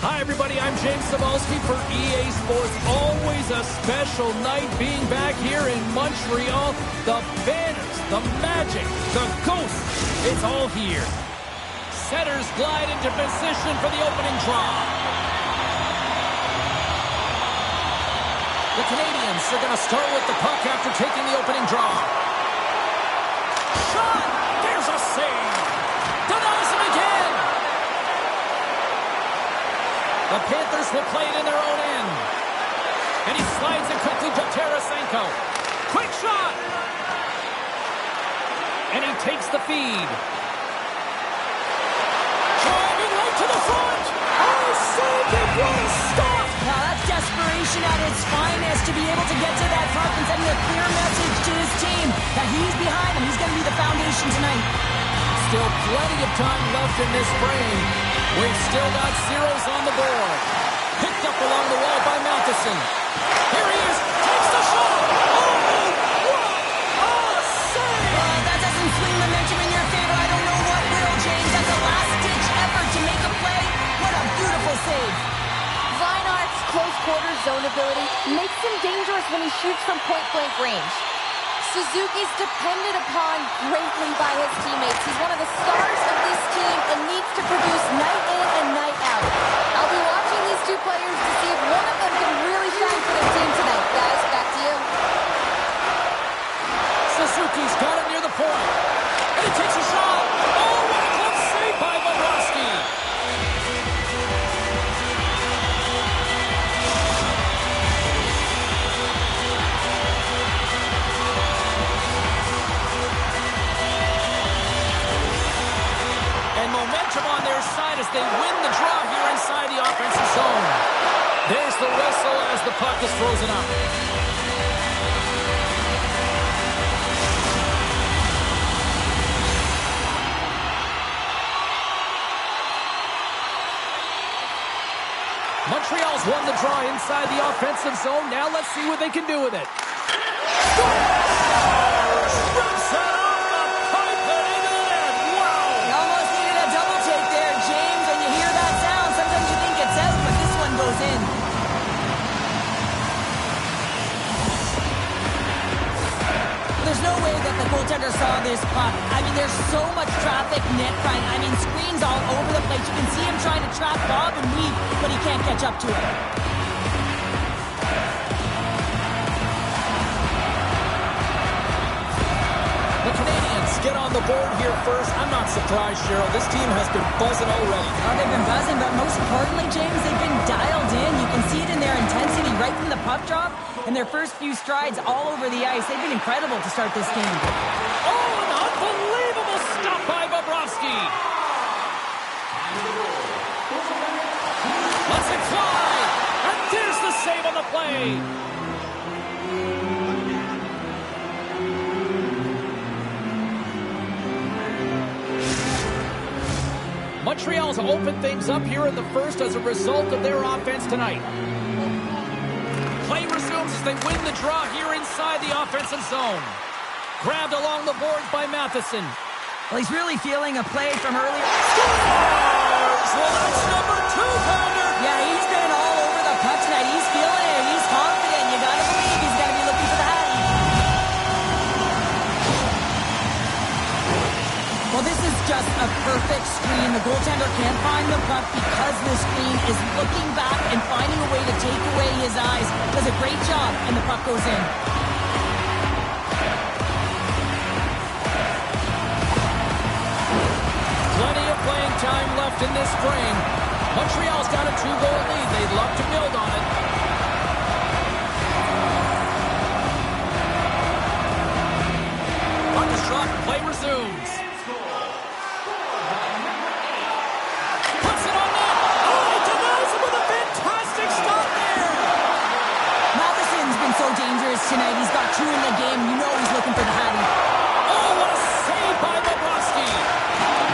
Hi, everybody. I'm James Cebulski for EA Sports. Always a special night being back here in Montreal. The banners, the magic, the ghosts, it's all here. Setters glide into position for the opening draw. The Canadians are going to start with the puck after taking the opening draw. Shot! There's a save! Denies him again! The Panthers will play it in their own end. And he slides it quickly to Tarasenko. Quick shot! And he takes the feed. Driving right to the front! Oh, saved it! What a stop! Now that's desperation at its finest to be able to get to that puck and send a clear message to his team that he's behind him. He's going to be the foundation tonight. Still plenty of time left in this frame. We've still got zeros on the board. Picked up along the wall by Matheson. Here he is. Takes the shot. Oh, what a save! That doesn't swing momentum in your favor. I don't know what will, James. That's a last-ditch effort to make a play. What a beautiful save. Reinhart's close-quarters zone ability makes him dangerous when he shoots from point-blank range. Suzuki's depended upon greatly by his teammates. He's one of the stars of this team and needs to produce night in and night out. I'll be watching these two players to see if one of them can really shine for their team tonight. Guys, back to you. Suzuki's got it near the point. And he takes a shot. Oh, what a close save by Bobrovsky. Momentum on their side as they win the draw here inside the offensive zone. There's the whistle as the puck is frozen up. Montreal's won the draw inside the offensive zone. Now let's see what they can do with it. There's no way that the goaltender saw this puck. I mean, there's so much traffic net front. I mean, screens all over the place. You can see him trying to trap Bob and weave, but he can't catch up to it. The Canadians get on the board here first. I'm not surprised, Cheryl. This team has been buzzing already. Oh, they've been buzzing, but most importantly, James, they've been dialed in. You can see it in their intensity right from the puck drop and their first few strides all over the ice. They've been incredible to start this game. Oh, an unbelievable stop by Bobrovsky. Let's it fly. And there's the save on the play. Montreal's opened things up here in the first as a result of their offense tonight. Play resumes as they win the draw here inside the offensive zone. Grabbed along the boards by Matheson. Well, he's really feeling a play from earlier. Scores! Well, that's number 2, Pounder. Yeah, he's been all over the puck tonight. He's feeling it. He's confident. You gotta believe he's gonna be looking for the Hattie. Well, this is just a perfect screen. The goaltender can't find the puck because the screen is looking back and finding a way to take away his eyes. Does a great job, and the puck goes in. Plenty of playing time left in this frame. Montreal's got a 2-goal lead. They'd love to build on it. Puck is dropped. Play resumes. Puts it on net. Oh, he denies him with a fantastic stop there. Matheson's been so dangerous tonight. He's got 2 in the game. You know he's looking for the Hattie. Oh, what a save by Bobrovsky.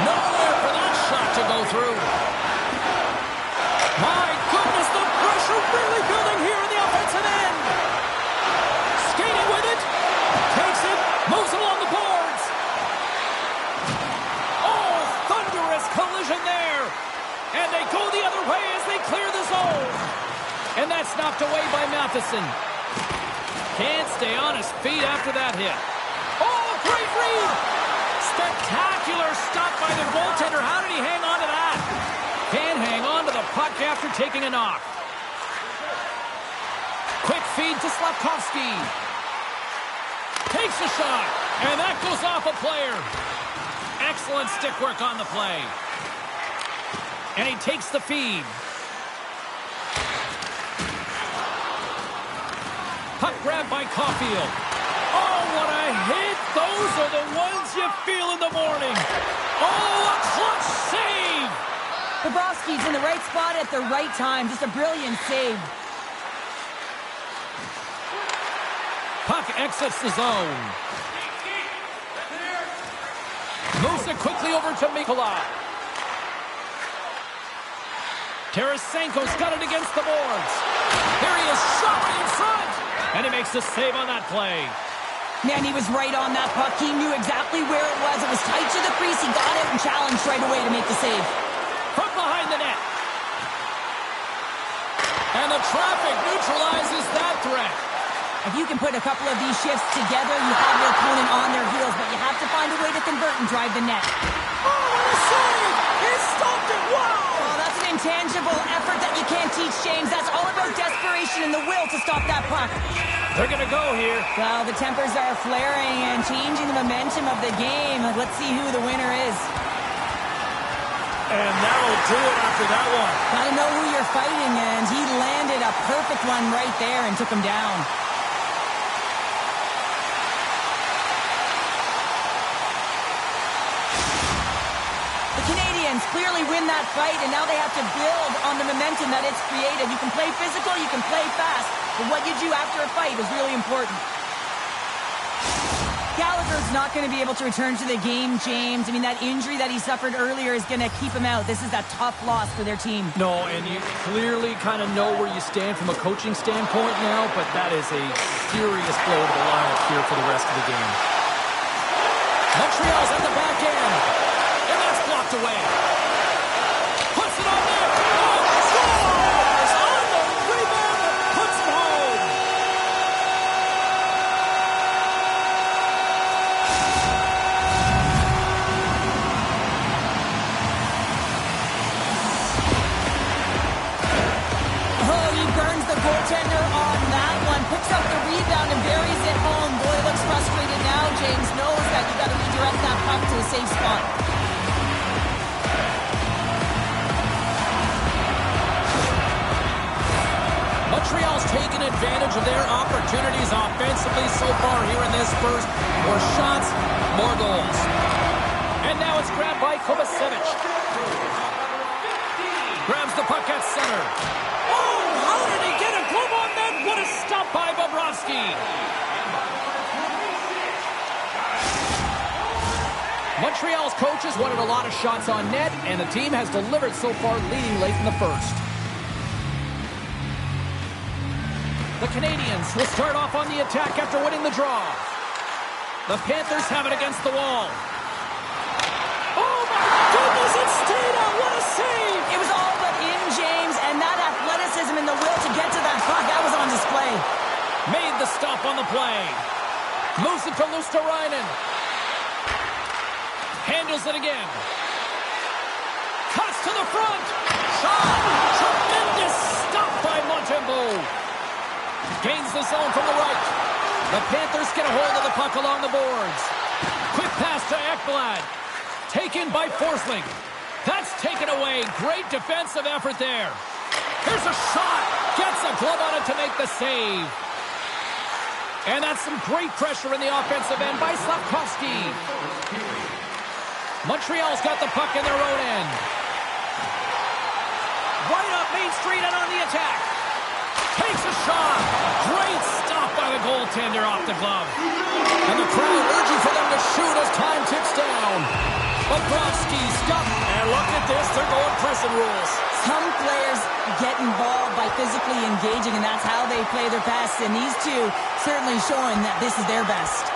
Nowhere for that shot to go through. My goodness, the pressure really building here in the offensive end. Skating with it. Takes it. Moves it along the boards. Oh, thunderous collision there. And they go the other way as they clear knocked away by Matheson. Can't stay on his feet after that hit. Oh, great read! Spectacular stop by the goaltender. How did he hang on to that? Can't hang on to the puck after taking a knock. Quick feed to Slafkovsky. Takes a shot, and that goes off a player. Excellent stick work on the play. And he takes the feed. Puck grab by Caulfield. Oh, what a hit. Those are the ones you feel in the morning. Oh, a clutch save. Bobrovsky's in the right spot at the right time. Just a brilliant save. Puck exits the zone. Moves it quickly over to Mikula. Tarasenko's got it against the boards. Here he is, shot right in front. And he makes the save on that play. Man, he was right on that puck. He knew exactly where it was. It was tight to the crease. He got it and challenged right away to make the save. From behind the net. And the traffic neutralizes that threat. If you can put a couple of these shifts together, you have your opponent on their heels, but you have to find a way to convert and drive the net. Oh, what a save! He stopped it! Wow! Oh, that's an intangible effort that you can't teach, James. That's all about desperation and the will to stop that puck. They're going to go here. Well, the tempers are flaring and changing the momentum of the game. Let's see who the winner is. And that'll do it after that one. Gotta know who you're fighting, and he landed a perfect one right there and took him down. Clearly win that fight, and now they have to build on the momentum that it's created. You can play physical, you can play fast, but what you do after a fight is really important. Gallagher's not going to be able to return to the game, James. I mean, that injury that he suffered earlier is going to keep him out. This is a tough loss for their team. No, and you clearly kind of know where you stand from a coaching standpoint now, but that is a serious blow to the lineup here for the rest of the game. Montreal's at the back end, and that's blocked away. Puts it on there. Oh, scores on the rebound and puts it home. Oh, he burns the goaltender on that one. Picks up the rebound and buries it home. Boy, looks frustrated now. James knows that you got to redirect that puck to a safe spot. Montreal's taken advantage of their opportunities offensively so far here in this first. More shots, more goals. And now it's grabbed by Kovacevic. Grabs the puck at center. Oh, how did he get a glove on that? What a stop by Bobrovsky. Montreal's coaches wanted a lot of shots on net, and the team has delivered so far, leading late in the first. The Canadiens will start off on the attack after winning the draw. The Panthers have it against the wall. Oh, my goodness, it stayed out. What a save. It was all but in, James, and that athleticism and the will to get to that puck, that was on display. Made the stop on the play. Moves it to Luosterainen. Handles it again. Cuts to the front. Shot. Tremendous stop by Montembeault. Gains the zone from the right. The Panthers get a hold of the puck along the boards. Quick pass to Ekblad. Taken by Forsling. That's taken away. Great defensive effort there. Here's a shot. Gets a glove on it to make the save. And that's some great pressure in the offensive end by Slafkovsky. Montreal's got the puck in their own end. Right up Main Street and on the attack. Takes a shot. Great stop by the goaltender off the glove. And the crowd urging for them to shoot as time ticks down. Bobrovsky stuck. And look at this. They're going pressing rules. Some players get involved by physically engaging, and that's how they play their best. And these two certainly showing that this is their best.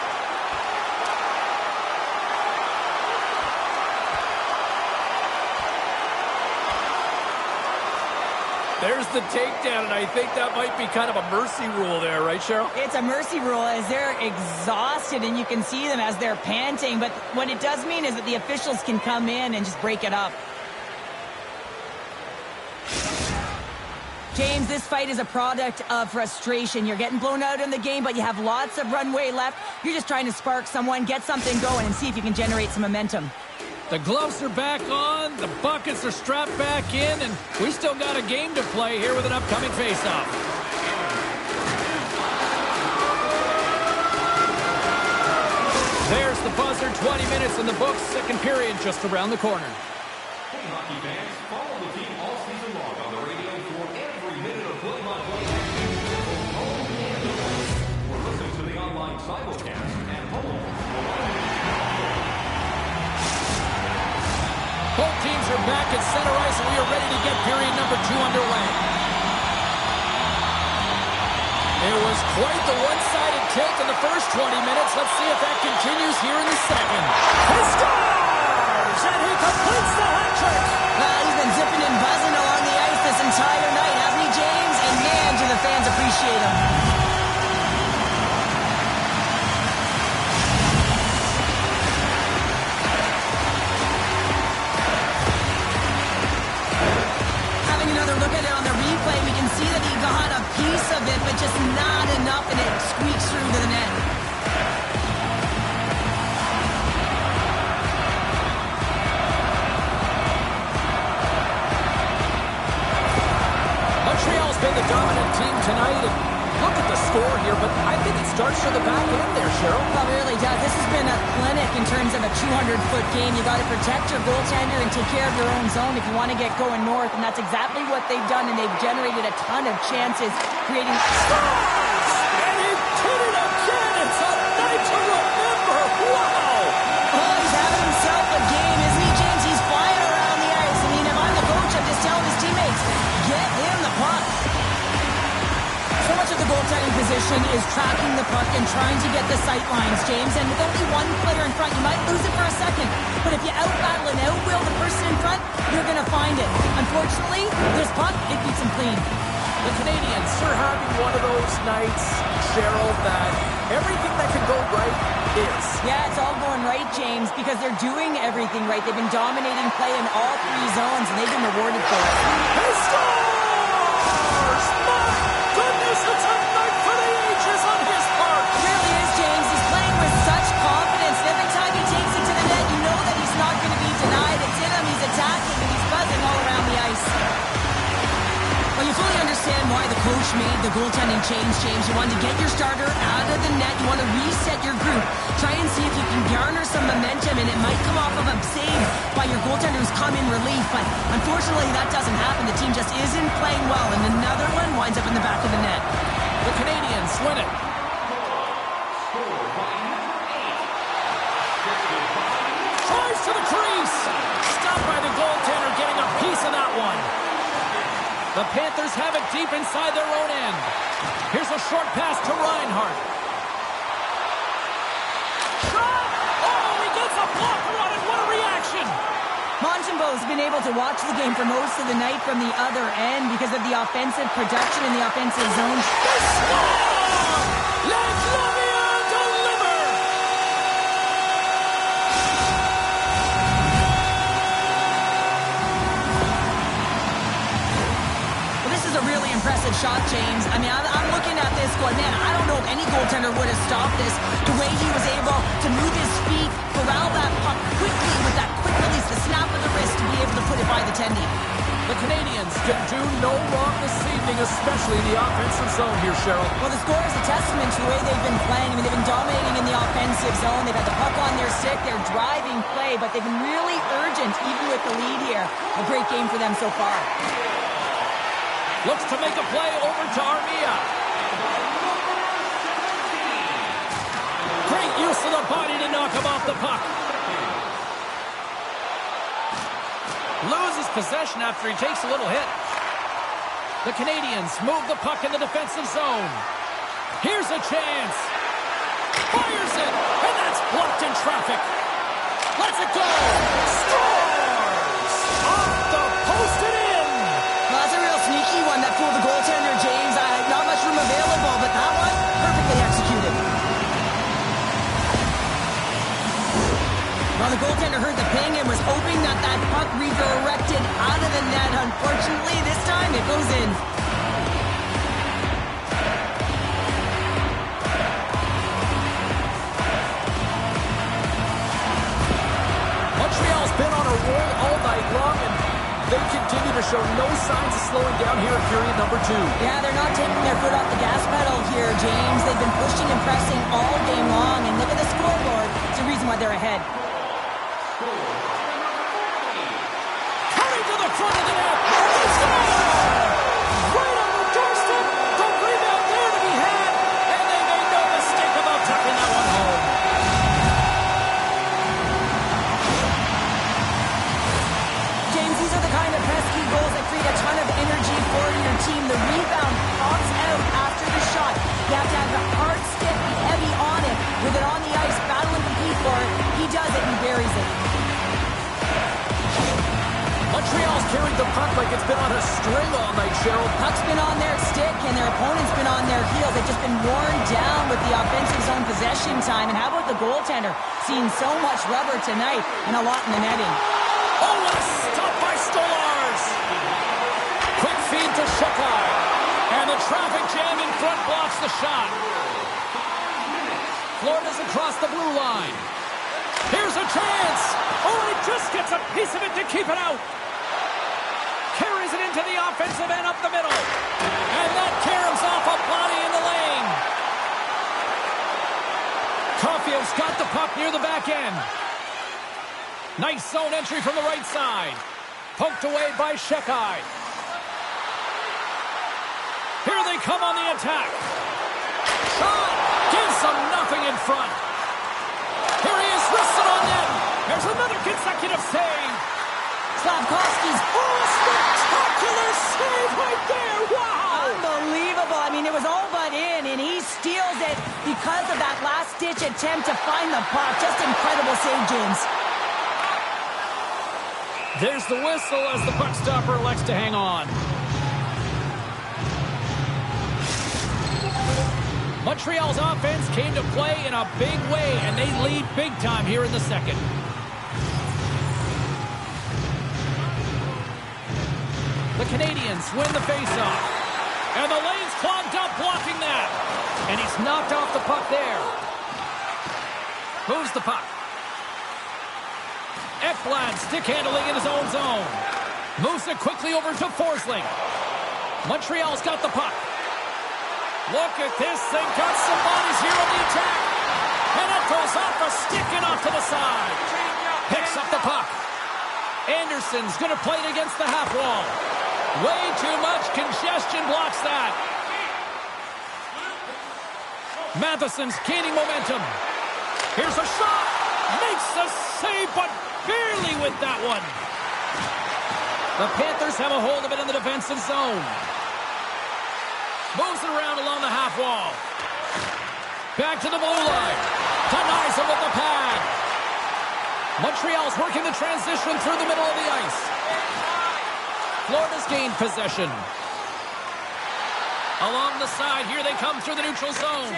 There's the takedown, and I think that might be kind of a mercy rule there, right, Cheryl? It's a mercy rule as they're exhausted, and you can see them as they're panting. But what it does mean is that the officials can come in and just break it up. James, this fight is a product of frustration. You're getting blown out in the game, but you have lots of runway left. You're just trying to spark someone, get something going, and see if you can generate some momentum. The gloves are back on, the buckets are strapped back in, and we still got a game to play here with an upcoming face-off. There's the buzzer, 20 minutes in the books, second period just around the corner. Hey, hockey fans, follow the team all season long on the radio for every minute of play-by-play action. Or listen to the online simulcast at home. Both teams are back at center ice, and we are ready to get period number 2 underway. It was quite the one-sided tilt in the first 20 minutes. Let's see if that continues here in the second. He scores! And he completes the hat-trick! He's been zipping and buzzing along the ice this entire night, hasn't he, James? And man, do the fans appreciate him. Having another look at it on the replay, we can see that he got a piece of it, but just not enough, and it squeaks through to the net. Montreal's been the dominant team tonight, and look at the score here, but I think it starts from the back end there, Cheryl. Well, it really does. This has been a clinic in terms of a 200-foot game. You got to protect your goaltender and take care of your own zone if you want to get going north, and that's exactly what they've done, and they've generated a ton of chances, creating... Scores! And he did it again! It's a night to remember! Wow! Oh, he's having himself a game, isn't he, James? He's flying around the ice. I mean, if I'm the coach, I'm just telling his teammates, get him the puck. So much of the goaltending position is tracking the puck and trying to get the sight lines, James. And with only one player in front, you might lose it for a second. But if you out-battle and out-will the person in front, you're going to find it. Unfortunately, this puck, it beats him clean. The Canadians are having one of those nights, Cheryl, that everything that can go right is. Yeah, it's all going right, James, because they're doing everything right. They've been dominating play in all three zones, and they've been rewarded for it. He scores! My goodness, it's a night for the ages on his part! It really is, James. He's playing with such confidence. Every time he takes it to the net, you know that he's not going to be denied. It's in him, he's attacking, and he's buzzing all around the ice. Well, you fully understand why the coach made the goaltending change, James. You want to get your starter out of the net. You want to reset your group. Try and see if you can garner some momentum, and it might come off of a save by your goaltender who's come in relief. But unfortunately, that doesn't happen. The team just isn't playing well, and another one winds up in the back of the net. The Canadians win it. Tries to the crease. Stopped by the goaltender, getting a piece of that one. The Panthers have it deep inside their own end. Here's a short pass to Reinhart. Shot! Oh, he gets a blocker on it. What a reaction! Montembeau's been able to watch the game for most of the night from the other end because of the offensive production in the offensive zone. They score! Let Lavia deliver! Well, this is a really impressive shot, James. I mean, I'm looking at this going, man, I don't know if any goaltender would have stopped this. The way he was able to move his feet, corral that puck quickly with that quick release, the snap of the wrist to be able to put it by the tendy. The Canadians can do no wrong this evening, especially in the offensive zone here, Cheryl. Well, the score is a testament to the way they've been playing. I mean, they've been dominating in the offensive zone. They've had the puck on their stick. They're driving play, but they've been really urgent, even with the lead here. A great game for them so far. Looks to make a play over to Armia. Great use of the body to knock him off the puck. Loses possession after he takes a little hit. The Canadians move the puck in the defensive zone. Here's a chance. Fires it, and that's blocked in traffic. Lets it go. Scores! Off the post and in. Well, that's a real sneaky one, scoring all night long, and they continue to show no signs of slowing down here in period number 2. Yeah, they're not taking their foot off the gas pedal here, James. They've been pushing and pressing all game long, and look at the scoreboard. It's the reason why they're ahead. Coming to the front of the net. Right on the doorstep. The rebound there to be had, and they made no mistake about tucking that one home. James, these are the kind of pesky goals that create a ton of energy for your team. The rebound pops out after the shot. You have to have the hard stick, be heavy on it, with it on the ice, battle and compete for it. He does it, he buries it. Montreal's carried the puck like it's been on a string all night, Cheryl. Puck's been on their stick, and their opponent's been on their heels. They've just been worn down with the offensive zone possession time. And how about the goaltender? Seeing so much rubber tonight and a lot in the netting. Oh, what a stop by Stolars! Quick feed to Shekai. And the traffic jam in front blocks the shot. Florida's across the blue line. Here's a chance. Oh, and he just gets a piece of it to keep it out. Carries it into the offensive end up the middle. And that caroms off a body in the lane. Caulfield's got the puck near the back end. Nice zone entry from the right side. Poked away by Shekai. Here they come on the attack. Shot! Gives them nothing in front. Here he is, wristed on net. There's another consecutive save. Slavkovsky's Spectacular save right there. Wow! unbelievable. I mean, it was all but in, and he steals it because of that last-ditch attempt to find the puck. Just incredible save, James. There's the whistle as the puck stopper elects to hang on. Montreal's offense came to play in a big way, and they lead big time here in the second. The Canadians win the faceoff. And the lane's clogged up blocking that. And he's knocked off the puck there. Moves the puck. Ekblad stick handling in his own zone. Moves it quickly over to Forsling. Montreal's got the puck. Look at this. They've got some bodies here on the attack. And it goes off a stick and off to the side. Picks up the puck. Anderson's going to play it against the half wall. Way too much congestion blocks that. Matheson's gaining momentum. Here's a shot. Makes the save, but barely with that one. The Panthers have a hold of it in the defensive zone. Moves it around along the half wall. Back to the blue line. Denies him with the pad. Montreal's working the transition through the middle of the ice. Florida's gained possession. Along the side, here they come through the neutral zone.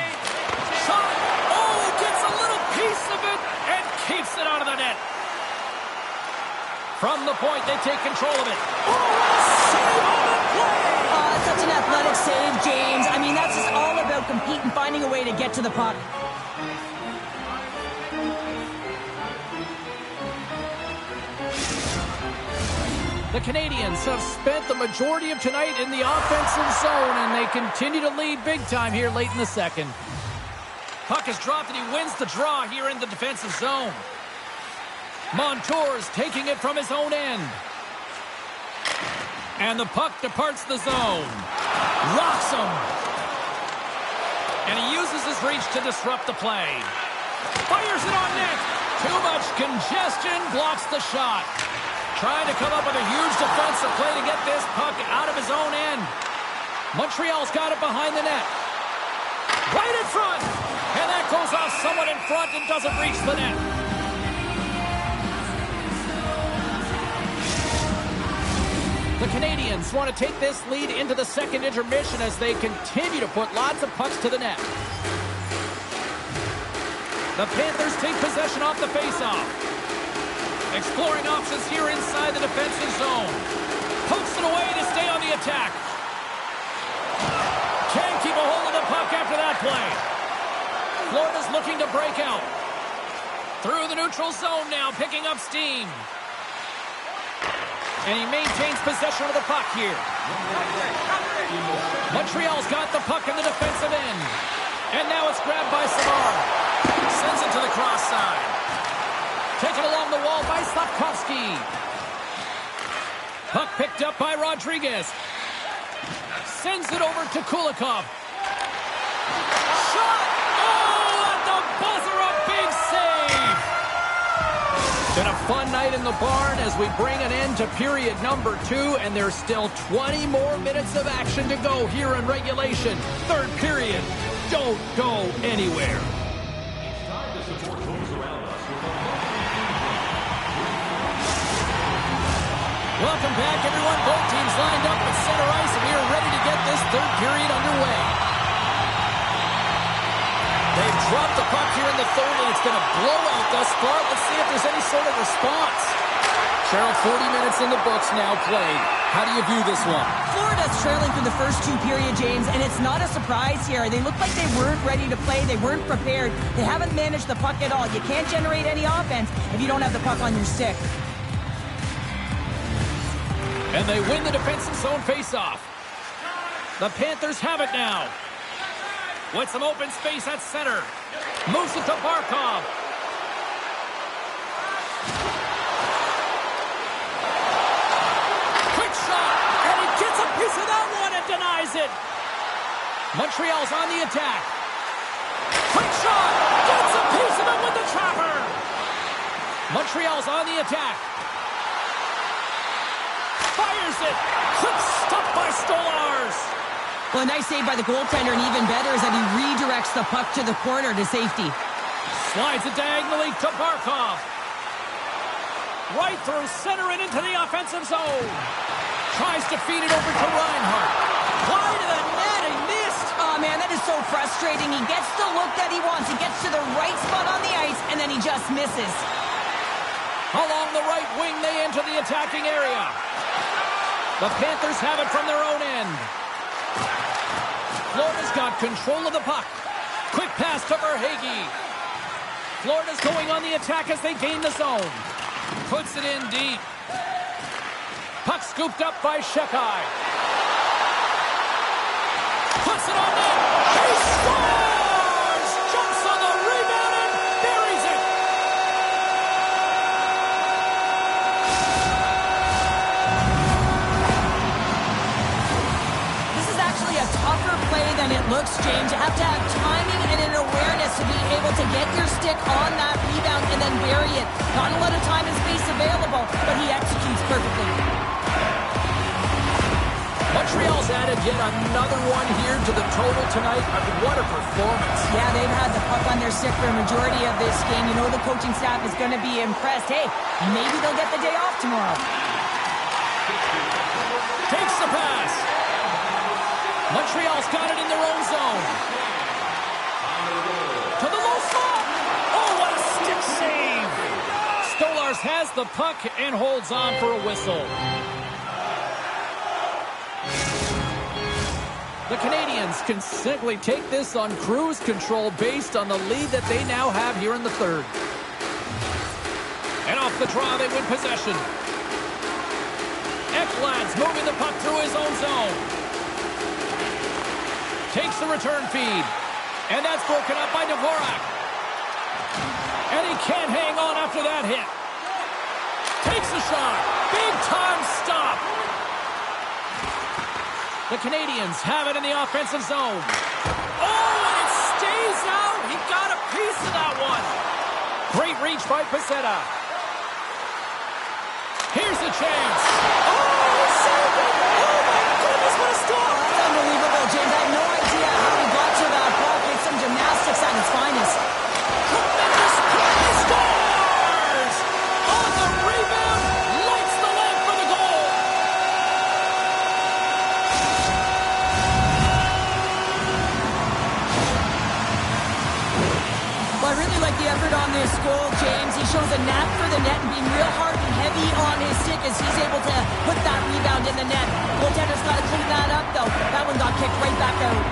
Shot! Oh, gets a little piece of it and keeps it out of the net. From the point, they take control of it. Oh, save on the play! Such an athletic save, James. I mean, that's just all about competing, finding a way to get to the puck. The Canadians have spent the majority of tonight in the offensive zone, and they continue to lead big time here late in the second. Puck is dropped, and he wins the draw here in the defensive zone. Montour's taking it from his own end. And the puck departs the zone. Rocks him. And he uses his reach to disrupt the play. Fires it on net. Too much congestion blocks the shot. Trying to come up with a huge defensive play to get this puck out of his own end. Montreal's got it behind the net. Right in front. And that goes off someone in front and doesn't reach the net. The Canadians want to take this lead into the second intermission as they continue to put lots of pucks to the net. The Panthers take possession off the faceoff. Exploring options here inside the defensive zone. Pokes it away to stay on the attack. Can't keep a hold of the puck after that play. Florida's looking to break out. Through the neutral zone now, picking up steam. And he maintains possession of the puck here. Montreal's got the puck in the defensive end. And now it's grabbed by Savard. Sends it to the cross side. Taken along the wall by Slavkovsky. Puck picked up by Rodriguez. Sends it over to Kulikov. Shot! Oh, at the buzzer, a big save! Been a fun night in the barn as we bring an end to period number 2, and there's still 20 more minutes of action to go here in regulation. Third period. Don't go anywhere. It's time to support those around us with a Welcome back, everyone. Both teams lined up at center ice, and we are ready to get this third period underway. They've dropped the puck here in the third, and it's been a blowout thus far. Let's see if there's any sort of response. Cheryl, 40 minutes in the books now played. How do you view this one? Florida's trailing through the first 2 periods, James, and it's not a surprise here. They look like they weren't ready to play. They weren't prepared. They haven't managed the puck at all. You can't generate any offense if you don't have the puck on your stick. And they win the defensive zone faceoff. The Panthers have it now. With some open space at center. Moves it to Barkov. Quick shot. And he gets a piece of that one and denies it. Montreal's on the attack. Quick shot. Gets a piece of it with the trapper. Montreal's on the attack. Fires it. Quick stop by Stolarz. Well, a nice save by the goaltender, and even better is that he redirects the puck to the corner to safety. Slides it diagonally to Barkov. Right through center and into the offensive zone. Tries to feed it over to Reinhart. Wide of the net, he missed. Oh, man, that is so frustrating. He gets the look that he wants. He gets to the right spot on the ice, and then he just misses. Along the right wing, they enter the attacking area. The Panthers have it from their own end. Florida's got control of the puck. Quick pass to Verhaeghe. Florida's going on the attack as they gain the zone. Puts it in deep. Puck scooped up by Shekai. Puts it on net. He scores! Jumps on the rebound and buries it. This is actually a tougher play than it looks, James. You have to have timing and an awareness to be able to get your stick on that rebound and then bury it. Not a lot of time and space available, but he executes perfectly. Montreal's added yet another one here to the total tonight. What a performance. Yeah, they've had the puck on their stick for a majority of this game. You know the coaching staff is going to be impressed. Hey, maybe they'll get the day off tomorrow. Takes the pass. Montreal's got it in their own zone. To the low slot. Oh, what a stick save. Stolarz has the puck and holds on for a whistle. The Canadians can simply take this on cruise control based on the lead that they now have here in the third. And off the draw, they win possession. Ekblad's moving the puck through his own zone. Takes the return feed. And that's broken up by Dvorak. And he can't hang on after that hit. Takes the shot. Big time stop. The Canadians have it in the offensive zone. Oh, and it stays out. He got a piece of that one. Great reach by Pezzetta. Here's the chance. Oh, he saved it. Oh, my goodness, what a stop. That's unbelievable, James. I have no idea how he got to that puck. It's some gymnastics at its finest. Tremendous play. He scores! On the rebound, lights the lamp for the goal. Well, I really like the effort on this goal, James. He shows a knack for the net and being real hard and heavy on his stick as he's able to put that rebound in the net. Goaltender's got to clean that up, though. That one got kicked right back out.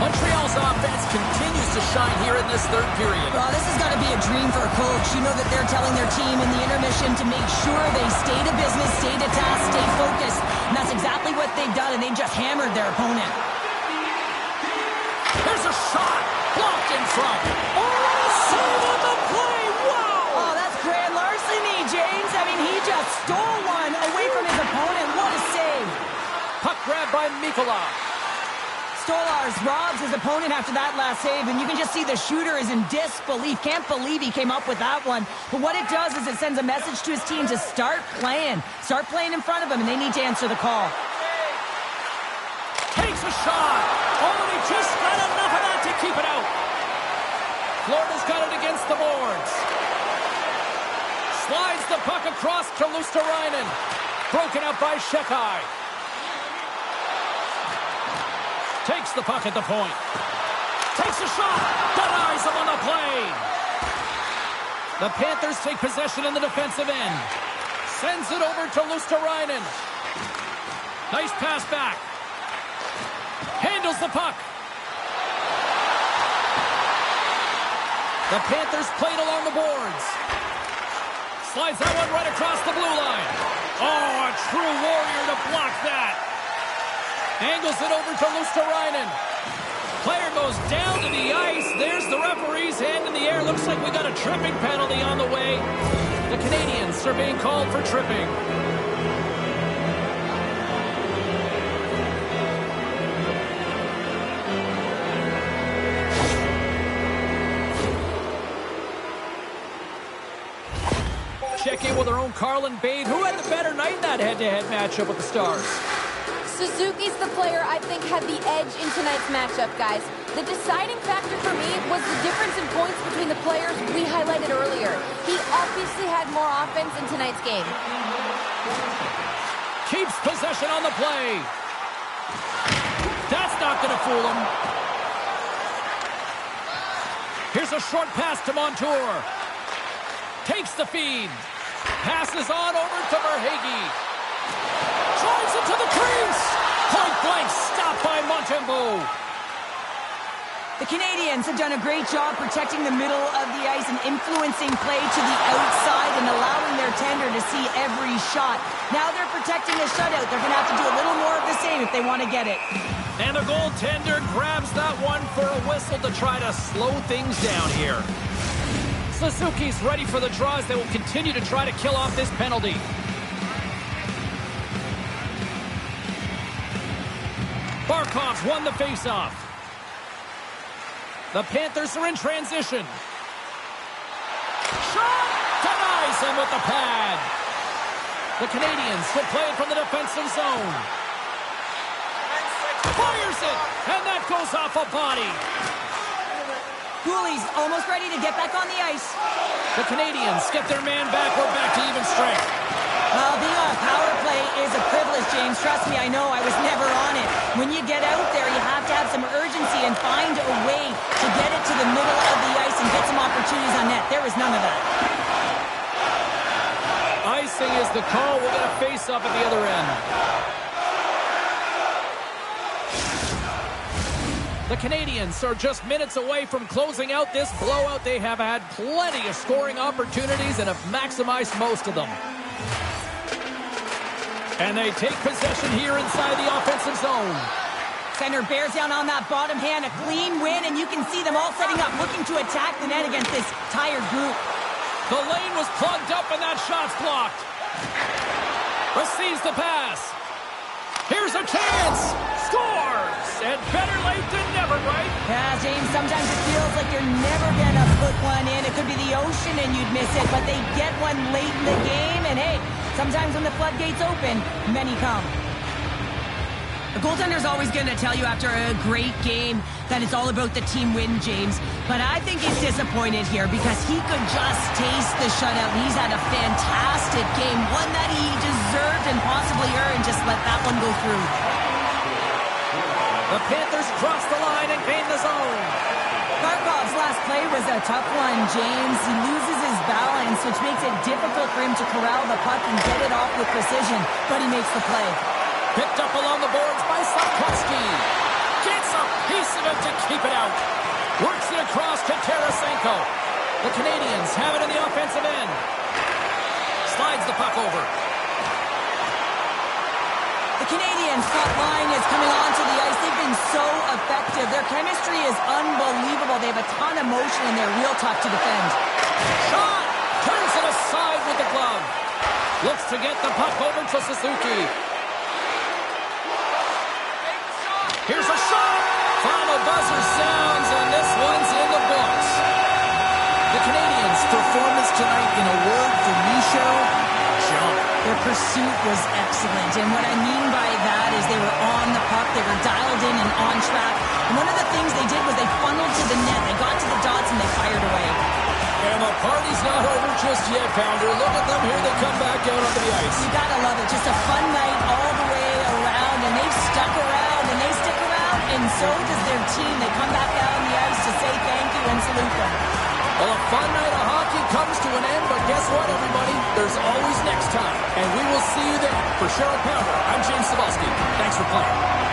Montreal's offense continues to shine here in this third period. Well, this has got to be a dream for a coach. You know that they're telling their team in the intermission to make sure they stay to business, stay to task, stay focused. And that's exactly what they've done, and they've just hammered their opponent. There's a shot. Blocked in front. Oh, save on the play. Wow. Oh, that's grand larceny, James. I mean, he just stole one away from his opponent. What a save. Puck grabbed by Mikkola. Stolarz robs his opponent after that last save, and you can just see the shooter is in disbelief. Can't believe he came up with that one. But what it does is it sends a message to his team to start playing. Start playing in front of him, and they need to answer the call. Takes a shot. Oh, and he just got enough of that to keep it out. Florida's got it against the boards. Slides the puck across to Luosterainen. Broken up by Shekai. Takes the puck at the point. Takes a shot. Denies him on the play. The Panthers take possession in the defensive end. Sends it over to Luosterainen. Nice pass back. Handles the puck. The Panthers played along the boards. Slides that one right across the blue line. Oh, a true warrior to block that. Angles it over to Luosterainen. Player goes down to the ice. There's the referee's hand in the air. Looks like we got a tripping penalty on the way. The Canadians are being called for tripping. Check in with our own Carlin Bade. Who had the better night in that head-to-head matchup with the Stars? Suzuki's the player I think had the edge in tonight's matchup, guys. The deciding factor for me was the difference in points between the players we highlighted earlier. He obviously had more offense in tonight's game. Keeps possession on the play. That's not going to fool him. Here's a short pass to Montour. Takes the feed. Passes on over to Verhaeghe. Drives it to the crease. Point blank stopped by Montembeault. The Canadians have done a great job protecting the middle of the ice and influencing play to the outside and allowing their tender to see every shot. Now they're protecting the shutout. They're going to have to do a little more of the same if they want to get it. And the goaltender grabs that one for a whistle to try to slow things down here. Suzuki's ready for the draws. They will continue to try to kill off this penalty. Barkov's won the faceoff. The Panthers are in transition. Shot! Denies him with the pad. The Canadians will play it from the defensive zone. Fires it! And that goes off a body. Cooley's almost ready to get back on the ice. The Canadians get their man back. We're back to even strength. Well, being on power play is a privilege, James. Trust me, I know. I was never on it. When you get out there, you have to have some urgency and find a way to get it to the middle of the ice and get some opportunities on net. There was none of that. Icing is the call. We're going to face up at the other end. The Canadians are just minutes away from closing out this blowout. They have had plenty of scoring opportunities and have maximized most of them. And they take possession here inside the offensive zone. Center bears down on that bottom hand. A clean win, and you can see them all setting up, looking to attack the net against this tired group. The lane was plugged up, and that shot's blocked. Receives the pass. Here's a chance. Scores! And better late than never, right? Yeah, James, sometimes it feels like you're never going to put one in. It could be the ocean and you'd miss it, but they get one late in the game, and hey, sometimes when the floodgates open, many come. The goaltender's always going to tell you after a great game that it's all about the team win, James. But I think he's disappointed here because he could just taste the shutout. He's had a fantastic game, one that he deserved and possibly earned. Just let that one go through. The Panthers cross the line and gain the zone. Barkov's last play was a tough one, James. He loses his balance, which makes it difficult for him to corral the puck and get it off with precision, but he makes the play. Picked up along the boards by Sapkowski. Gets a piece of it to keep it out. Works it across to Tarasenko. The Canadians have it in the offensive end. Slides the puck over. The Canadian front line is coming onto the ice. They've been so effective. Their chemistry is unbelievable. They have a ton of motion and they're real tough to defend. Shot! Turns it aside with the glove. Looks to get the puck over to Suzuki. Here's a shot! Final buzzer sounds, and this one's in the books. The Canadians' performance tonight, in a word for me, Cheryl, jump. Their pursuit was excellent, and what I mean by that is they were on the puck, they were dialed in and on track, and one of the things they did was they funneled to the net, they got to the dots, and they fired away. And the party's not over just yet, Pounder. Look at them here, they come back out onto the ice. You gotta love it, just a fun night all the way around, and they've stuck around, and they stick around, and so does their team. They come back out on the ice to say thank you and salute them. Well, a fun night of hockey comes to an end, but guess what, everybody? There's always next time, and we will see you then. For Cheryl Pounder, I'm James Cebulski. Thanks for playing.